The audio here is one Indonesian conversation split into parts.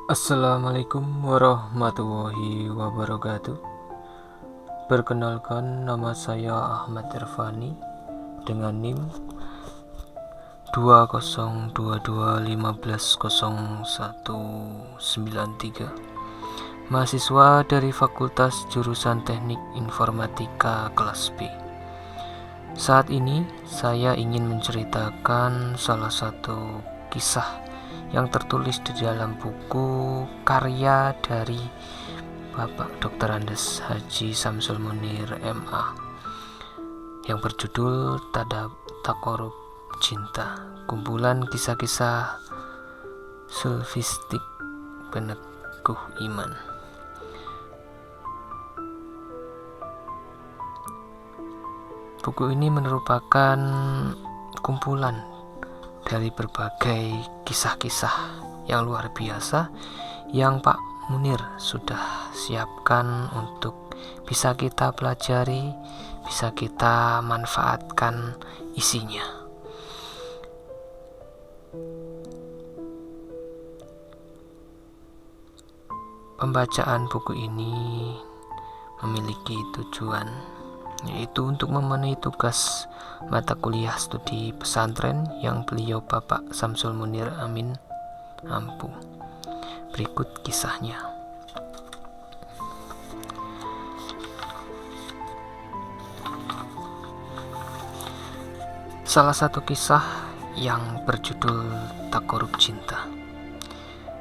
Assalamualaikum warahmatullahi wabarakatuh. Perkenalkan, nama saya Ahmad Irfani dengan NIM 2022150193, mahasiswa dari Fakultas Jurusan Teknik Informatika kelas B. Saat ini saya ingin menceritakan salah satu kisah yang tertulis di dalam buku karya dari Bapak Dr. Andes Haji Samsul Munir MA yang berjudul Takorup Cinta, kumpulan kisah-kisah sulfistik peneguh iman. Buku ini merupakan kumpulan dari berbagai kisah-kisah yang luar biasa yang Pak Munir sudah siapkan untuk bisa kita pelajari, bisa kita manfaatkan isinya. Pembacaan buku ini memiliki tujuan, yaitu untuk memenuhi tugas mata kuliah studi pesantren yang beliau Bapak Samsul Munir Amin ampu. Berikut kisahnya. Salah satu kisah yang berjudul Takorup Cinta.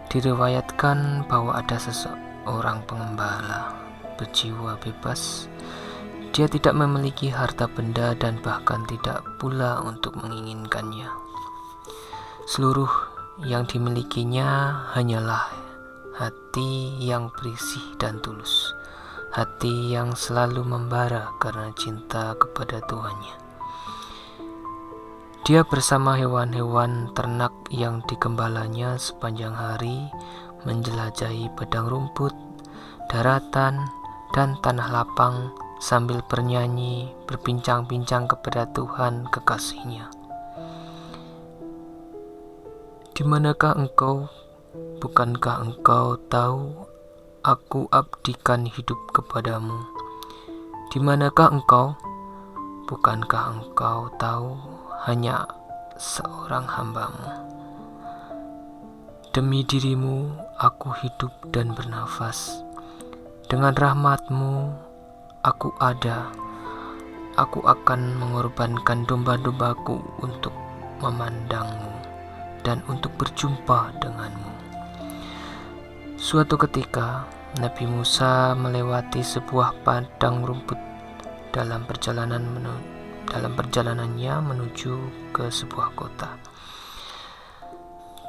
Diriwayatkan bahwa ada seseorang pengembala berjiwa bebas. Dia tidak memiliki harta benda dan bahkan tidak pula untuk menginginkannya. Seluruh yang dimilikinya hanyalah hati yang bersih dan tulus, hati yang selalu membara karena cinta kepada Tuhannya. Dia bersama hewan-hewan ternak yang digembalanya sepanjang hari menjelajahi padang rumput, daratan, dan tanah lapang sambil bernyanyi, berbincang-bincang kepada Tuhan kekasihnya. Di manakah engkau? Bukankah engkau tahu aku abdikan hidup kepadamu? Di manakah engkau? Bukankah engkau tahu hanya seorang hambamu? Demi dirimu aku hidup dan bernafas. Dengan rahmatmu aku ada. Aku akan mengorbankan domba-dombaku untuk memandangmu dan untuk berjumpa denganmu. Suatu ketika Nabi Musa melewati sebuah padang rumput dalam perjalanannya menuju ke sebuah kota.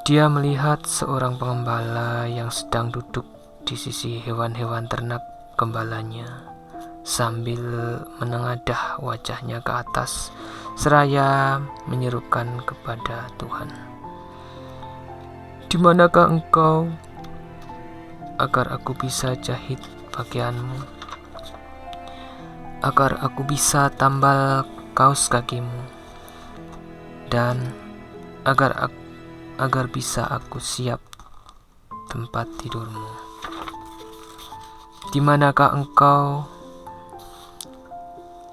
Dia melihat seorang pengembala yang sedang duduk di sisi hewan-hewan ternak gembalanya sambil menengadah wajahnya ke atas seraya menyerukan kepada Tuhan. Di manakah engkau? Agar aku bisa jahit pakaianmu, agar aku bisa tambal kaos kakimu, dan agar bisa aku siap tempat tidurmu. Di manakah engkau?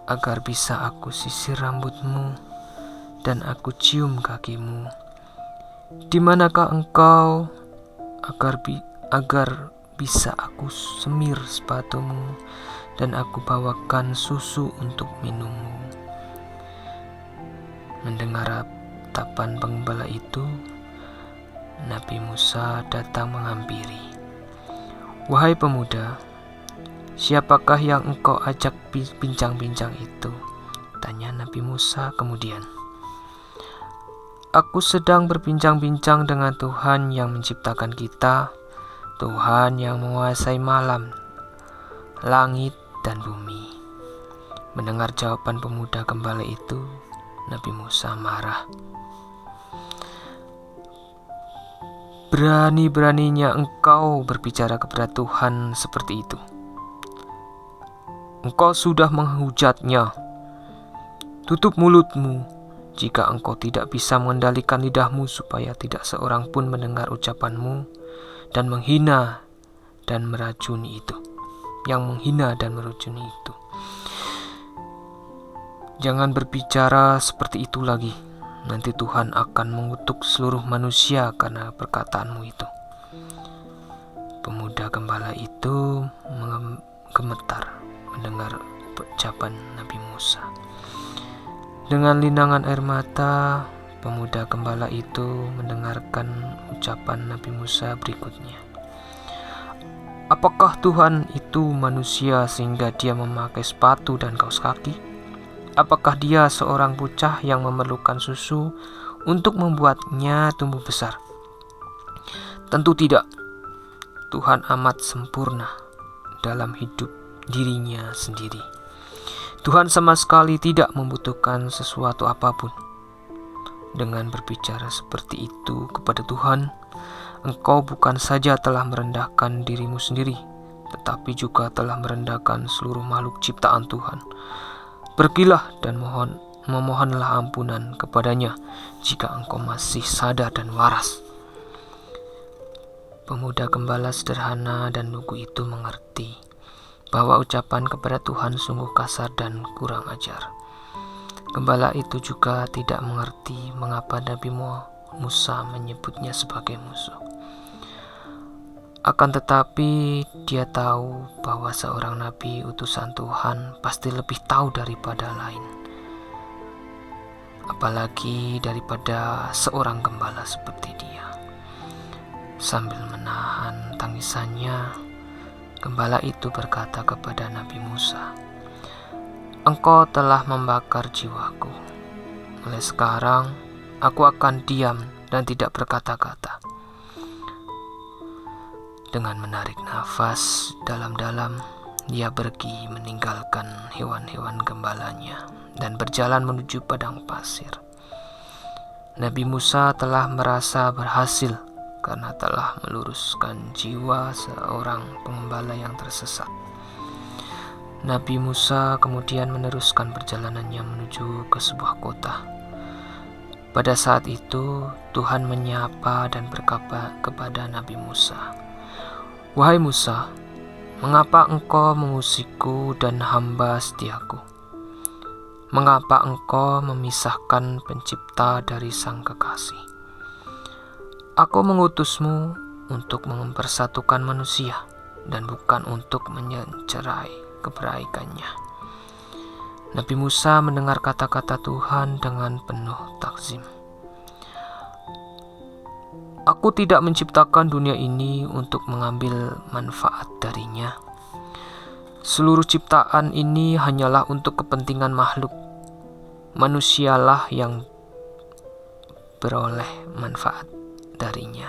Agar bisa aku sisir rambutmu dan aku cium kakimu. Di manakah engkau? Agar bisa aku semir sepatumu dan aku bawakan susu untuk minummu. Mendengar tapan pengembala itu, Nabi Musa datang menghampiri. Wahai pemuda, siapakah yang engkau ajak bincang-bincang itu? Tanya Nabi Musa kemudian. Aku sedang berbincang-bincang dengan Tuhan yang menciptakan kita, Tuhan yang menguasai malam, langit, dan bumi. Mendengar jawaban pemuda gembala itu, Nabi Musa marah. Berani-beraninya engkau berbicara kepada Tuhan seperti itu. Engkau sudah menghujatnya. Tutup mulutmu jika engkau tidak bisa mengendalikan lidahmu supaya tidak seorang pun mendengar ucapanmu dan menghina dan meracuni itu. Yang menghina dan meracuni itu. Jangan berbicara seperti itu lagi. Nanti Tuhan akan mengutuk seluruh manusia karena perkataanmu itu. Pemuda gembala itu gemetar mendengar ucapan Nabi Musa. Dengan linangan air mata, pemuda gembala itu mendengarkan ucapan Nabi Musa berikutnya. Apakah Tuhan itu manusia sehingga dia memakai sepatu dan kaos kaki? Apakah dia seorang bocah yang memerlukan susu untuk membuatnya tumbuh besar? Tentu tidak. Tuhan amat sempurna dalam hidup dirinya sendiri. Tuhan sama sekali tidak membutuhkan sesuatu apapun. Dengan berbicara seperti itu kepada Tuhan, engkau bukan saja telah merendahkan dirimu sendiri, tetapi juga telah merendahkan seluruh makhluk ciptaan Tuhan. Pergilah dan memohonlah ampunan kepadanya jika engkau masih sadar dan waras. Pemuda gembala sederhana dan lugu itu mengerti bahwa ucapan kepada Tuhan sungguh kasar dan kurang ajar. Gembala itu juga tidak mengerti mengapa Nabi Musa menyebutnya sebagai musuh. Akan tetapi dia tahu bahwa seorang nabi utusan Tuhan pasti lebih tahu daripada lain, apalagi daripada seorang gembala seperti dia. Sambil menahan tangisannya, gembala itu berkata kepada Nabi Musa, "Engkau telah membakar jiwaku. Mulai sekarang, aku akan diam dan tidak berkata-kata." Dengan menarik nafas dalam-dalam, dia pergi meninggalkan hewan-hewan gembalanya dan berjalan menuju padang pasir. Nabi Musa telah merasa berhasil karena telah meluruskan jiwa seorang pengembala yang tersesat. Nabi Musa kemudian meneruskan perjalanannya menuju ke sebuah kota. Pada saat itu, Tuhan menyapa dan berkata kepada Nabi Musa, "Wahai Musa, mengapa engkau mengusikku dan hamba setiaku? Mengapa engkau memisahkan pencipta dari sang kekasih? Aku mengutusmu untuk mempersatukan manusia dan bukan untuk mencerai keberaikannya." Nabi Musa mendengar kata-kata Tuhan dengan penuh takzim. "Aku tidak menciptakan dunia ini untuk mengambil manfaat darinya. Seluruh ciptaan ini hanyalah untuk kepentingan makhluk. Manusialah yang beroleh manfaat darinya.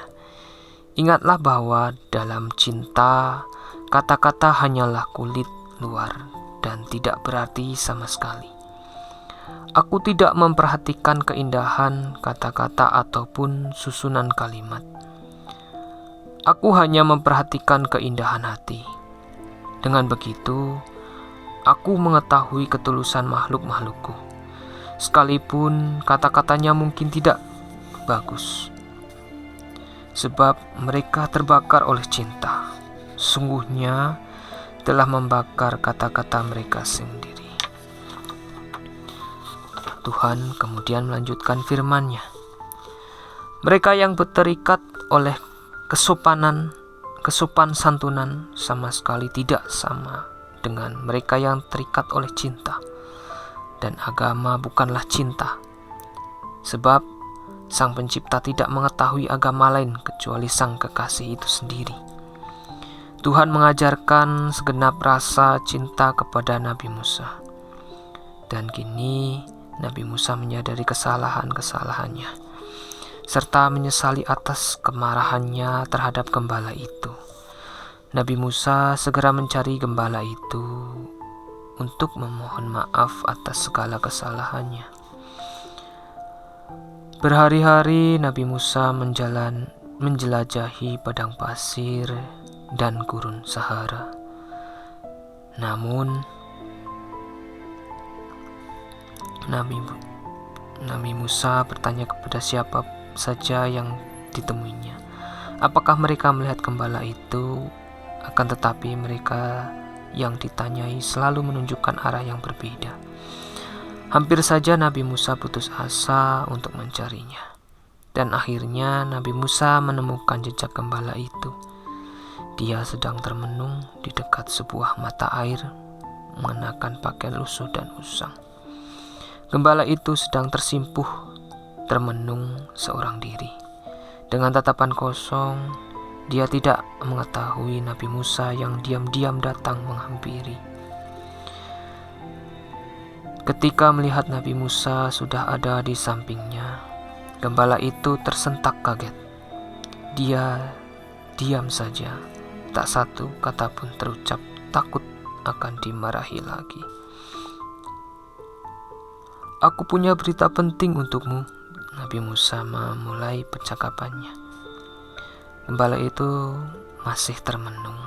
Ingatlah bahwa dalam cinta, kata-kata hanyalah kulit luar dan tidak berarti sama sekali. Aku tidak memperhatikan keindahan kata-kata ataupun susunan kalimat. Aku hanya memperhatikan keindahan hati. Dengan begitu, aku mengetahui ketulusan makhluk-makhlukku, sekalipun kata-katanya mungkin tidak bagus. Sebab mereka terbakar oleh cinta. Sungguhnya telah membakar kata-kata mereka sendiri." Tuhan kemudian melanjutkan firman-Nya. Mereka yang terikat oleh kesopan santunan sama sekali tidak sama dengan mereka yang terikat oleh cinta. Dan agama bukanlah cinta. Sebab Sang Pencipta tidak mengetahui agama lain kecuali Sang Kekasih itu sendiri. Tuhan mengajarkan segenap rasa cinta kepada Nabi Musa. Dan kini Nabi Musa menyadari kesalahan-kesalahannya, serta menyesali atas kemarahannya terhadap gembala itu. Nabi Musa segera mencari gembala itu untuk memohon maaf atas segala kesalahannya. Berhari-hari Nabi Musa menjelajahi padang pasir dan gurun Sahara. Namun, Nabi Musa bertanya kepada siapa saja yang ditemuinya, Apakah mereka melihat gembala itu? Akan tetapi mereka yang ditanyai selalu menunjukkan arah yang berbeda. Hampir saja Nabi Musa putus asa untuk mencarinya. Dan akhirnya Nabi Musa menemukan jejak gembala itu. Dia sedang termenung di dekat sebuah mata air, mengenakan pakaian lusuh dan usang. Gembala itu sedang tersimpuh, termenung seorang diri. Dengan tatapan kosong, dia tidak mengetahui Nabi Musa yang diam-diam datang menghampiri. Ketika melihat Nabi Musa sudah ada di sampingnya, gembala itu tersentak kaget. Dia diam saja, tak satu kata pun terucap, takut akan dimarahi lagi. "Aku punya berita penting untukmu," Nabi Musa memulai percakapannya. Gembala itu masih termenung.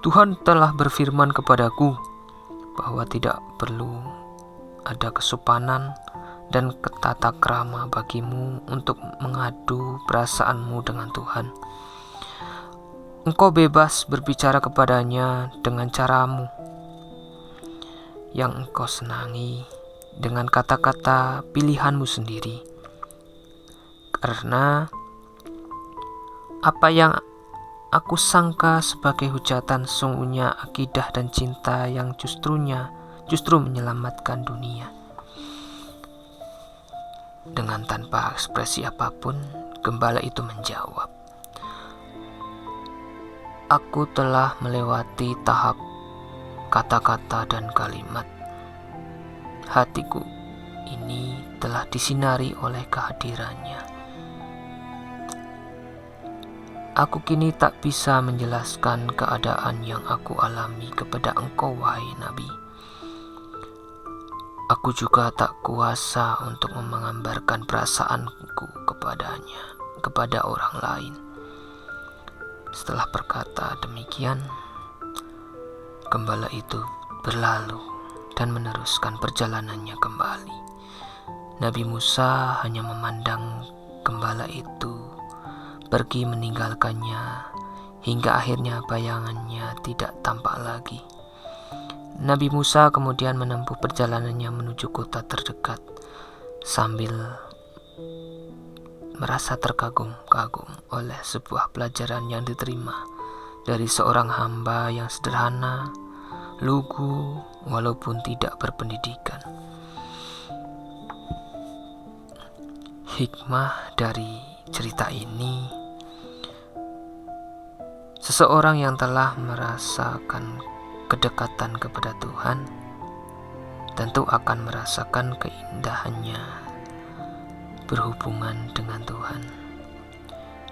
"Tuhan telah berfirman kepadaku bahwa tidak perlu ada kesopanan dan tata krama bagimu untuk mengadu perasaanmu dengan Tuhan. Engkau bebas berbicara kepadanya dengan caramu yang engkau senangi, dengan kata-kata pilihanmu sendiri. Karena apa yang aku sangka sebagai hujatan sesungguhnya akidah dan cinta yang justru menyelamatkan dunia." Dengan tanpa ekspresi apapun, gembala itu menjawab, "Aku telah melewati tahap kata-kata dan kalimat. Hatiku ini telah disinari oleh kehadirannya. Aku kini tak bisa menjelaskan keadaan yang aku alami kepada engkau, wahai Nabi. Aku juga tak kuasa untuk menggambarkan perasaanku kepada orang lain." Setelah berkata demikian, gembala itu berlalu dan meneruskan perjalanannya kembali. Nabi Musa hanya memandang gembala itu pergi meninggalkannya hingga akhirnya bayangannya tidak tampak lagi. Nabi Musa kemudian menempuh perjalanannya menuju kota terdekat sambil merasa terkagum-kagum oleh sebuah pelajaran yang diterima dari seorang hamba yang sederhana, lugu, walaupun tidak berpendidikan. Hikmah dari cerita ini, seseorang yang telah merasakan kedekatan kepada Tuhan tentu akan merasakan keindahannya berhubungan dengan Tuhan.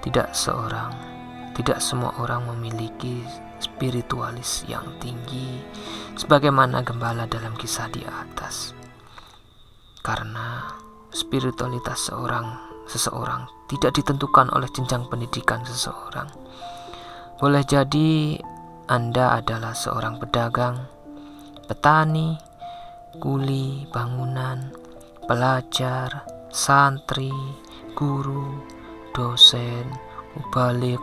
Tidak semua orang memiliki spiritualis yang tinggi sebagaimana gembala dalam kisah di atas. Karena spiritualitas seseorang tidak ditentukan oleh jenjang pendidikan seseorang. Boleh jadi Anda adalah seorang pedagang, petani, kuli bangunan, pelajar, santri, guru, dosen, mubalik,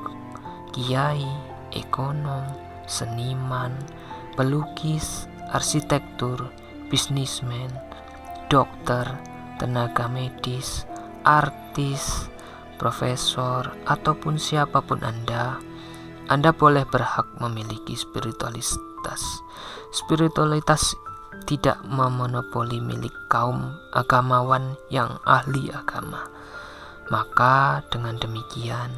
kiai, ekonom, seniman, pelukis, arsitektur, bisnismen, dokter, tenaga medis, artis, profesor, ataupun siapapun Anda boleh berhak memiliki spiritualitas. Spiritualitas tidak memonopoli milik kaum agamawan yang ahli agama. Maka dengan demikian,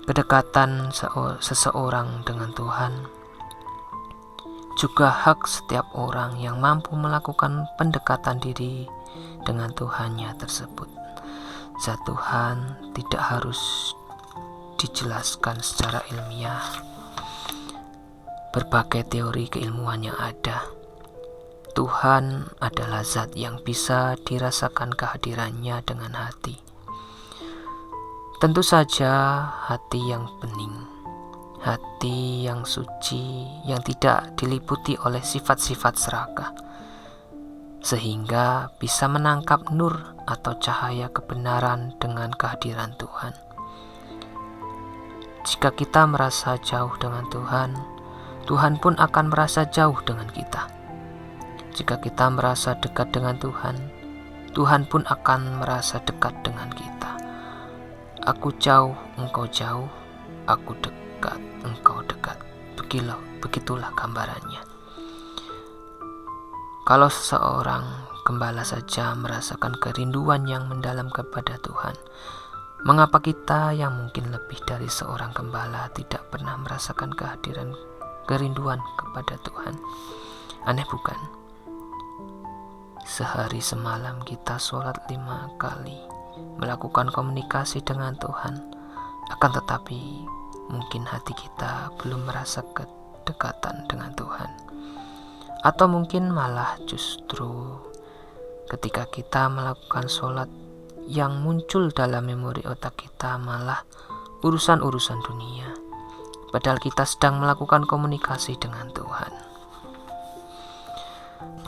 kedekatan seseorang dengan Tuhan juga hak setiap orang yang mampu melakukan pendekatan diri dengan Tuhannya tersebut. Zat Tuhan tidak harus dijelaskan secara ilmiah. Berbagai teori keilmuan yang ada, Tuhan adalah zat yang bisa dirasakan kehadirannya dengan hati. Tentu saja hati yang bening, hati yang suci, yang tidak diliputi oleh sifat-sifat serakah. sehingga bisa menangkap nur atau cahaya kebenaran dengan kehadiran Tuhan. Jika kita merasa jauh dengan Tuhan, Tuhan pun akan merasa jauh dengan kita. Jika kita merasa dekat dengan Tuhan, Tuhan pun akan merasa dekat dengan kita. Aku jauh, engkau jauh, aku dekat, engkau dekat. Begitulah gambarannya. Kalau seseorang gembala saja merasakan kerinduan yang mendalam kepada Tuhan, mengapa kita yang mungkin lebih dari seorang gembala tidak pernah merasakan kerinduan kepada Tuhan? Aneh bukan? Sehari semalam kita sholat 5 kali, melakukan komunikasi dengan Tuhan, akan tetapi mungkin hati kita belum merasa kedekatan dengan Tuhan. Atau mungkin malah justru ketika kita melakukan sholat, yang muncul dalam memori otak kita malah urusan-urusan dunia, padahal kita sedang melakukan komunikasi dengan Tuhan.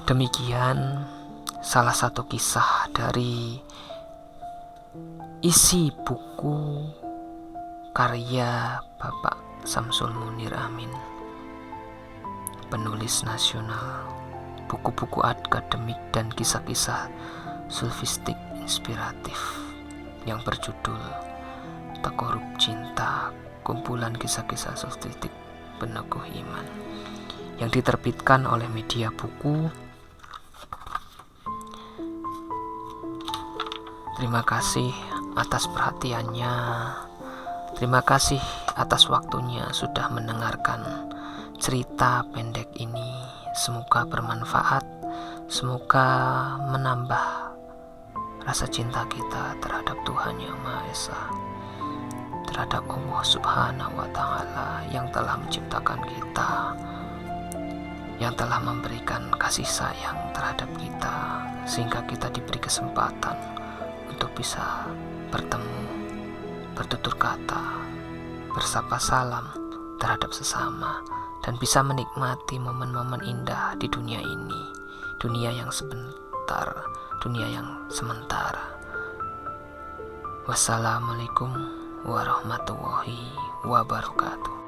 Demikian salah satu kisah dari isi buku karya Bapak Samsul Munir Amin, penulis nasional buku-buku akademik dan kisah-kisah sulfistik inspiratif yang berjudul Takorup Cinta, kumpulan kisah-kisah sulfistik peneguh iman, yang diterbitkan oleh Media Buku. Terima kasih atas perhatiannya. Terima kasih atas waktunya sudah mendengarkan cerita pendek ini. Semoga bermanfaat, semoga menambah rasa cinta kita terhadap Tuhan Yang Maha Esa, terhadap Allah Subhanahu wa Ta'ala yang telah menciptakan kita, yang telah memberikan kasih sayang terhadap kita, sehingga kita diberi kesempatan untuk bisa bertemu, bertutur kata, bersapa salam terhadap sesama, dan bisa menikmati momen-momen indah di dunia ini, dunia yang sebentar, dunia yang sementara. Wassalamualaikum warahmatullahi wabarakatuh.